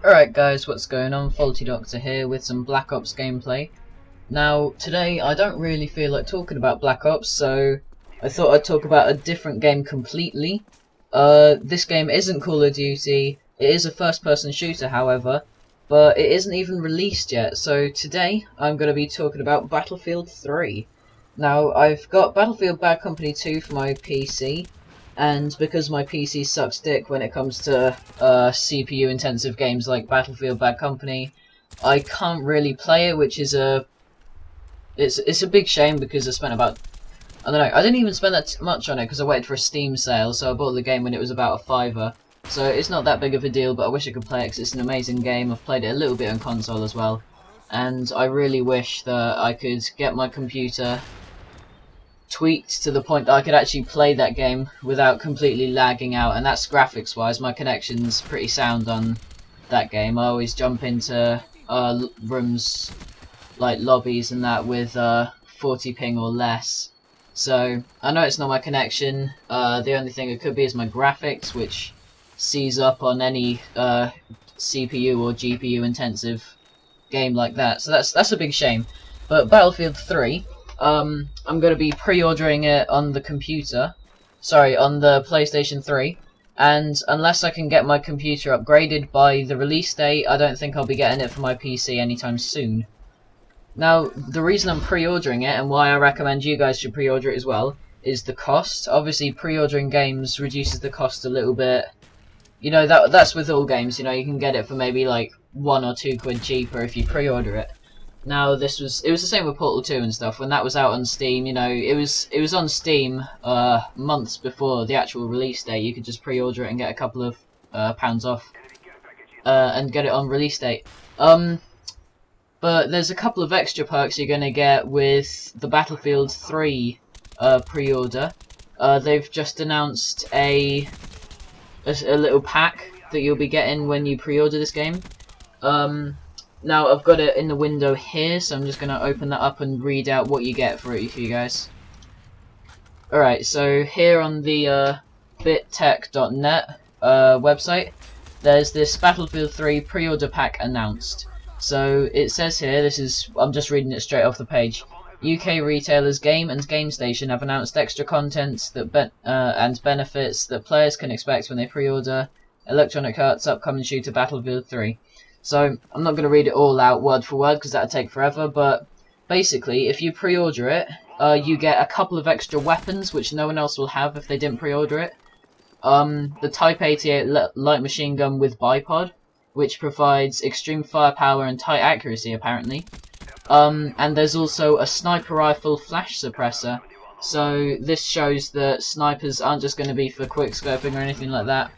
Alright guys, what's going on? Faulty Doctor here with some Black Ops gameplay. Now, today I don't really feel like talking about Black Ops, so I thought I'd talk about a different game completely. This game isn't Call of Duty, it is a first-person shooter however, but it isn't even released yet, so today I'm going to be talking about Battlefield 3. Now, I've got Battlefield Bad Company 2 for my PC, and because my PC sucks dick when it comes to CPU intensive games like Battlefield Bad Company, I can't really play it, which is it's a big shame because I spent about, I don't know, I didn't even spend that much on it because I waited for a Steam sale, so I bought the game when it was about a £5. So it's not that big of a deal, but I wish I could play it because it's an amazing game. I've played it a little bit on console as well, and I really wish that I could get my computer tweaked to the point that I could actually play that game without completely lagging out, and that's graphics wise. My connection's pretty sound on that game. I always jump into rooms like lobbies and that with 40 ping or less, so I know it's not my connection. The only thing it could be is my graphics, which sees up on any CPU or GPU intensive game like that, so that's a big shame. But Battlefield 3, I'm going to be pre-ordering it on the computer, sorry, on the PlayStation 3, and unless I can get my computer upgraded by the release date, I don't think I'll be getting it for my PC anytime soon. Now, the reason I'm pre-ordering it, and why I recommend you guys should pre-order it as well, is the cost. Obviously, pre-ordering games reduces the cost a little bit. You know, that's with all games, you know, you can get it for maybe like £1 or £2 cheaper if you pre-order it. Now it was the same with Portal 2 and stuff. When that was out on Steam, you know, it was on Steam months before the actual release date. You could just pre-order it and get a couple of pounds off and get it on release date. But there's a couple of extra perks you're gonna get with the Battlefield 3 pre-order. They've just announced a little pack that you'll be getting when you pre-order this game. Now I've got it in the window here, so I'm just going to open that up and read out what you get for it for you guys. Alright, so here on the bittech.net website, there's this Battlefield 3 pre-order pack announced. So it says here, I'm just reading it straight off the page. UK retailers Game and GameStation have announced extra content that and benefits that players can expect when they pre-order Electronic Arts' upcoming shooter Battlefield 3. So, I'm not going to read it all out word for word because that would take forever, but basically, if you pre-order it, you get a couple of extra weapons which no one else will have if they didn't pre-order it. The Type 88 light machine gun with bipod, which provides extreme firepower and tight accuracy apparently. And there's also a sniper rifle flash suppressor, so this shows that snipers aren't just going to be for quick scoping or anything like that.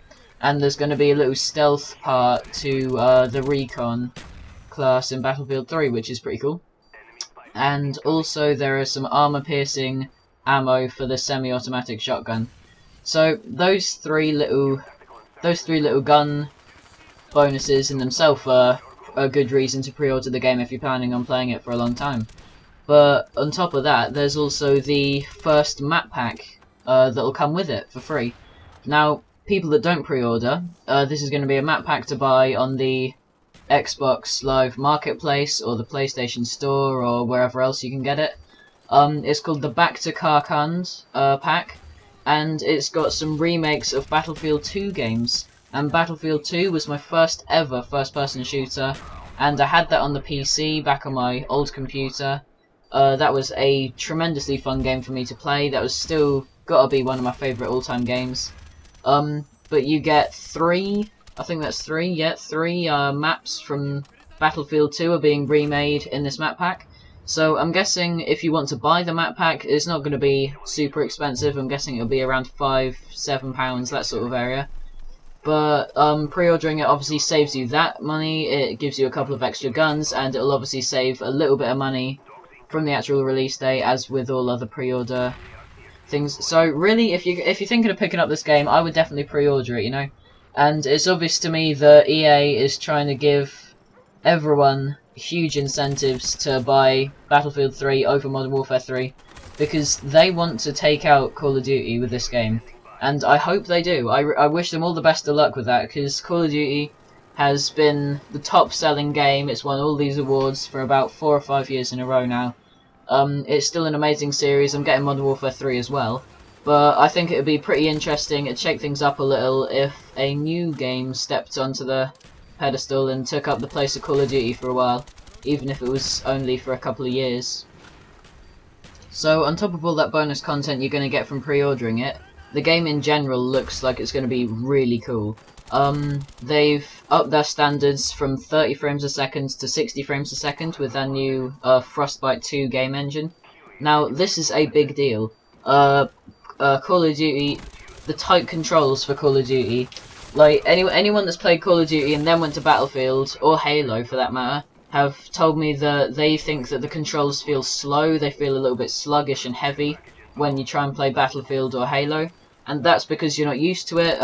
And there's going to be a little stealth part to the recon class in Battlefield 3, which is pretty cool. And also there are some armor-piercing ammo for the semi-automatic shotgun. So those three little gun bonuses in themselves are a good reason to pre-order the game if you're planning on playing it for a long time. But on top of that, there's also the first map pack that'll come with it for free. Now, people that don't pre-order, this is going to be a map pack to buy on the Xbox Live Marketplace or the PlayStation Store or wherever else you can get it. It's called the Back to Karkand pack, and it's got some remakes of Battlefield 2 games. And Battlefield 2 was my first ever first-person shooter, and I had that on the PC back on my old computer. That was a tremendously fun game for me to play. That was still gotta be one of my favourite all-time games. But you get three maps from Battlefield 2 are being remade in this map pack. So I'm guessing if you want to buy the map pack, it's not going to be super expensive. I'm guessing it'll be around £5–7, that sort of area. But pre-ordering it obviously saves you that money, it gives you a couple of extra guns, and it'll obviously save a little bit of money from the actual release date, as with all other pre-order things. So really, if you're thinking of picking up this game, I would definitely pre-order it, you know. And it's obvious to me that EA is trying to give everyone huge incentives to buy Battlefield 3 over Modern Warfare 3, because they want to take out Call of Duty with this game. And I hope they do. I wish them all the best of luck with that, because Call of Duty has been the top selling game. It's won all these awards for about 4 or 5 years in a row now. It's still an amazing series. I'm getting Modern Warfare 3 as well. But I think it would be pretty interesting, it'd shake things up a little if a new game stepped onto the pedestal and took up the place of Call of Duty for a while, even if it was only for a couple of years. So on top of all that bonus content you're going to get from pre-ordering it, the game in general looks like it's going to be really cool. They've upped their standards from 30 frames a second to 60 frames a second with their new Frostbite 2 game engine. Now this is a big deal. Call of Duty, the tight controls for Call of Duty, like anyone that's played Call of Duty and then went to Battlefield, or Halo for that matter, have told me that they think that the controls feel slow, they feel a little bit sluggish and heavy when you try and play Battlefield or Halo, and that's because you're not used to it.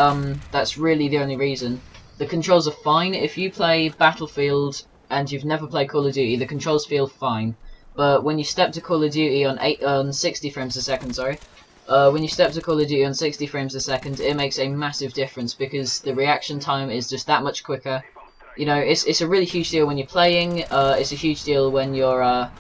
That's really the only reason. The controls are fine. If you play Battlefield and you've never played Call of Duty, the controls feel fine, but when you step to Call of Duty on 60 frames a second, when you step to Call of Duty on 60 frames a second, it makes a massive difference because the reaction time is just that much quicker. You know, it's a really huge deal when you're playing. It's a huge deal when you're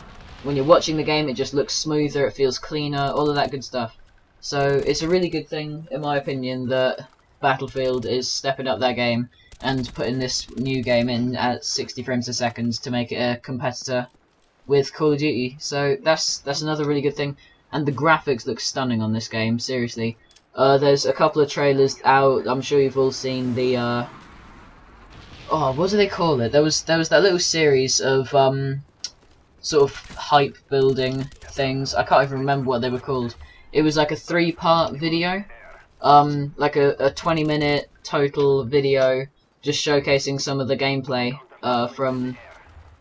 watching the game. It just looks smoother, it feels cleaner, all of that good stuff. So it's a really good thing, in my opinion, that Battlefield is stepping up their game and putting this new game in at 60 frames a second to make it a competitor with Call of Duty. So that's another really good thing. And the graphics look stunning on this game, seriously. There's a couple of trailers out. I'm sure you've all seen the oh, what do they call it? There was that little series of sort of hype building things. I can't even remember what they were called. It was like a 3-part video, like a 20-minute total video, just showcasing some of the gameplay from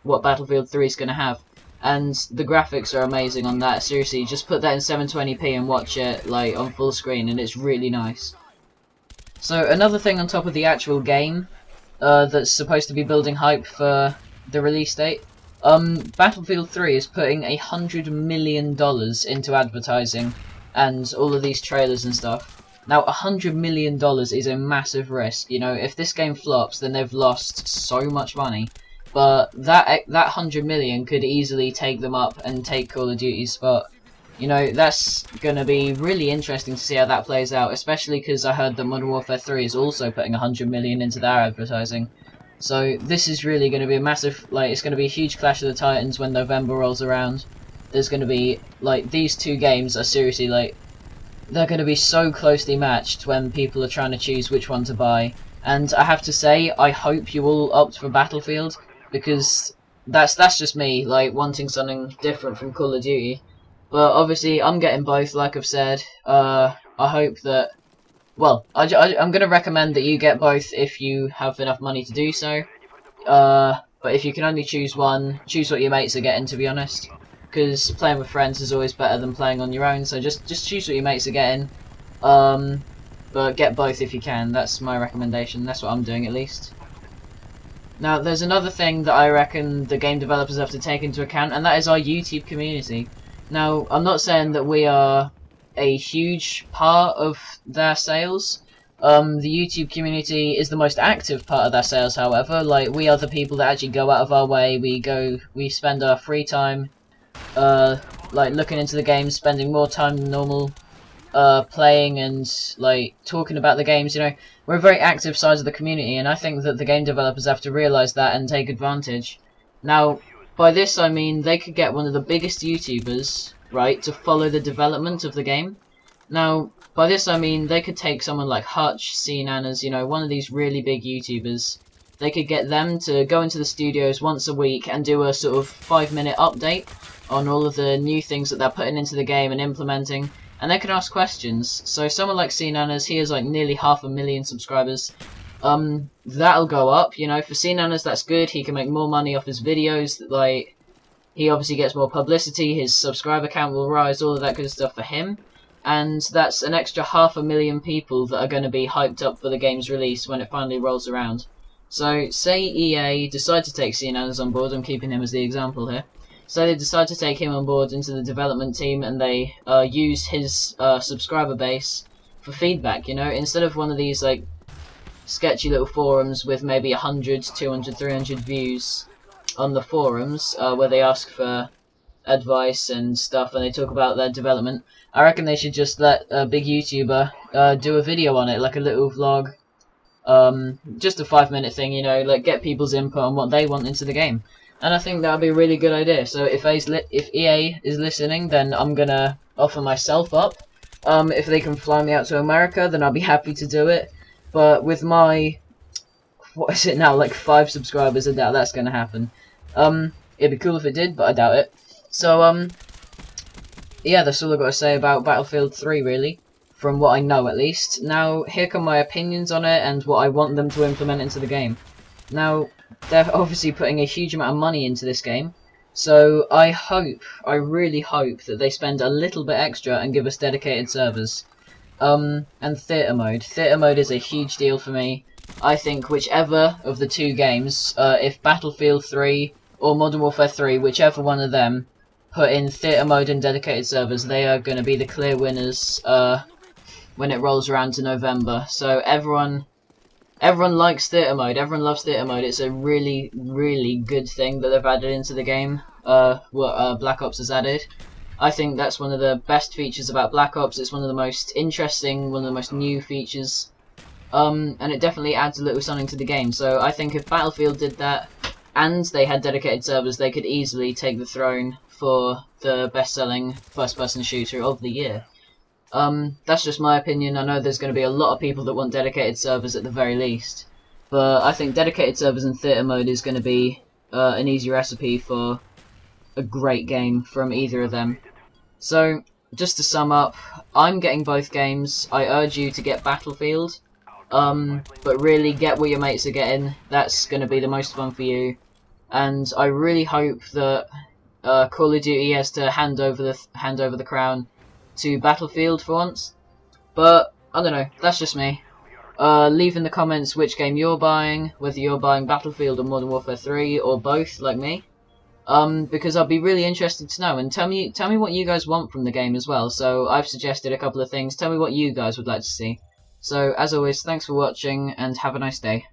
what Battlefield 3 is going to have. And the graphics are amazing on that. Seriously, just put that in 720p and watch it like on full screen, and it's really nice. So another thing on top of the actual game that's supposed to be building hype for the release date, Battlefield 3 is putting $100 million into advertising and all of these trailers and stuff. Now, $100 million is a massive risk. You know, if this game flops, then they've lost so much money. But that 100 million could easily take them up and take Call of Duty's spot. You know, that's gonna be really interesting to see how that plays out, especially because I heard that Modern Warfare 3 is also putting 100 million into their advertising. So this is really gonna be a massive, like, it's gonna be a huge clash of the titans when November rolls around. There's gonna be, like, these two games are seriously, like, they're gonna be so closely matched when people are trying to choose which one to buy. And I have to say, I hope you all opt for Battlefield, because that's just me, like, wanting something different from Call of Duty. But obviously, I'm getting both, like I've said. I hope that... Well, I'm going to recommend that you get both if you have enough money to do so. But if you can only choose one, choose what your mates are getting, to be honest. Because playing with friends is always better than playing on your own, so just choose what your mates are getting. But get both if you can, that's my recommendation, that's what I'm doing at least. Now, there's another thing that I reckon the game developers have to take into account, and that is our YouTube community. Now, I'm not saying that we are a huge part of their sales. The YouTube community is the most active part of their sales, however. Like, we are the people that actually go out of our way. We spend our free time, like, looking into the game, spending more time than normal, playing and, like, talking about the games, you know. We're a very active side of the community, and I think that the game developers have to realise that and take advantage. Now, by this I mean they could get one of the biggest YouTubers, right, to follow the development of the game. Now, by this I mean they could take someone like Hutch, CNanas, you know, one of these really big YouTubers. They could get them to go into the studios once a week and do a sort of 5-minute update on all of the new things that they're putting into the game and implementing. And they can ask questions. So someone like CNanas, he has like nearly 500,000 subscribers. That'll go up, you know. For CNanas, that's good. He can make more money off his videos. Like, he obviously gets more publicity. His subscriber count will rise. All of that good stuff for him. And that's an extra 500,000 people that are going to be hyped up for the game's release when it finally rolls around. So, say EA decide to take CNanas on board. I'm keeping him as the example here. So they decide to take him on board into the development team, and they use his subscriber base for feedback, you know, instead of one of these, like, sketchy little forums with maybe 100, 200, 300 views on the forums, where they ask for advice and stuff, and they talk about their development. I reckon they should just let a big YouTuber do a video on it, like a little vlog, just a 5-minute thing, you know, like get people's input on what they want into the game. And I think that would be a really good idea. So if EA is listening, then I'm gonna offer myself up. If they can fly me out to America, then I'll be happy to do it. But with my, what is it now, like 5 subscribers, I doubt that's gonna happen. It'd be cool if it did, but I doubt it. So, yeah, that's all I've got to say about Battlefield 3, really, from what I know, at least. Now, here come my opinions on it and what I want them to implement into the game. Now, they're obviously putting a huge amount of money into this game, so I really hope that they spend a little bit extra and give us dedicated servers. And theatre mode. Theatre mode is a huge deal for me. I think whichever of the 2 games, if Battlefield 3 or Modern Warfare 3, whichever one of them, put in theatre mode and dedicated servers, they are going to be the clear winners when it rolls around to November. So everyone likes theatre mode, everyone loves theatre mode. It's a really, really good thing that they've added into the game, what Black Ops has added. I think that's one of the best features about Black Ops. It's one of the most interesting, one of the most new features, and it definitely adds a little something to the game. So I think if Battlefield did that, and they had dedicated servers, they could easily take the throne for the best-selling first-person shooter of the year. That's just my opinion. I know there's going to be a lot of people that want dedicated servers at the very least, but I think dedicated servers and theatre mode is going to be an easy recipe for a great game from either of them. So, just to sum up, I'm getting both games. I urge you to get Battlefield, but really get what your mates are getting. That's going to be the most fun for you. And I really hope that Call of Duty has to hand over the crown to Battlefield for once. But I don't know, that's just me. Leave in the comments which game you're buying, whether you're buying Battlefield or Modern Warfare 3 or both, like me. Because I'll be really interested to know, and tell me what you guys want from the game as well. So I've suggested a couple of things. Tell me what you guys would like to see. So as always, thanks for watching and have a nice day.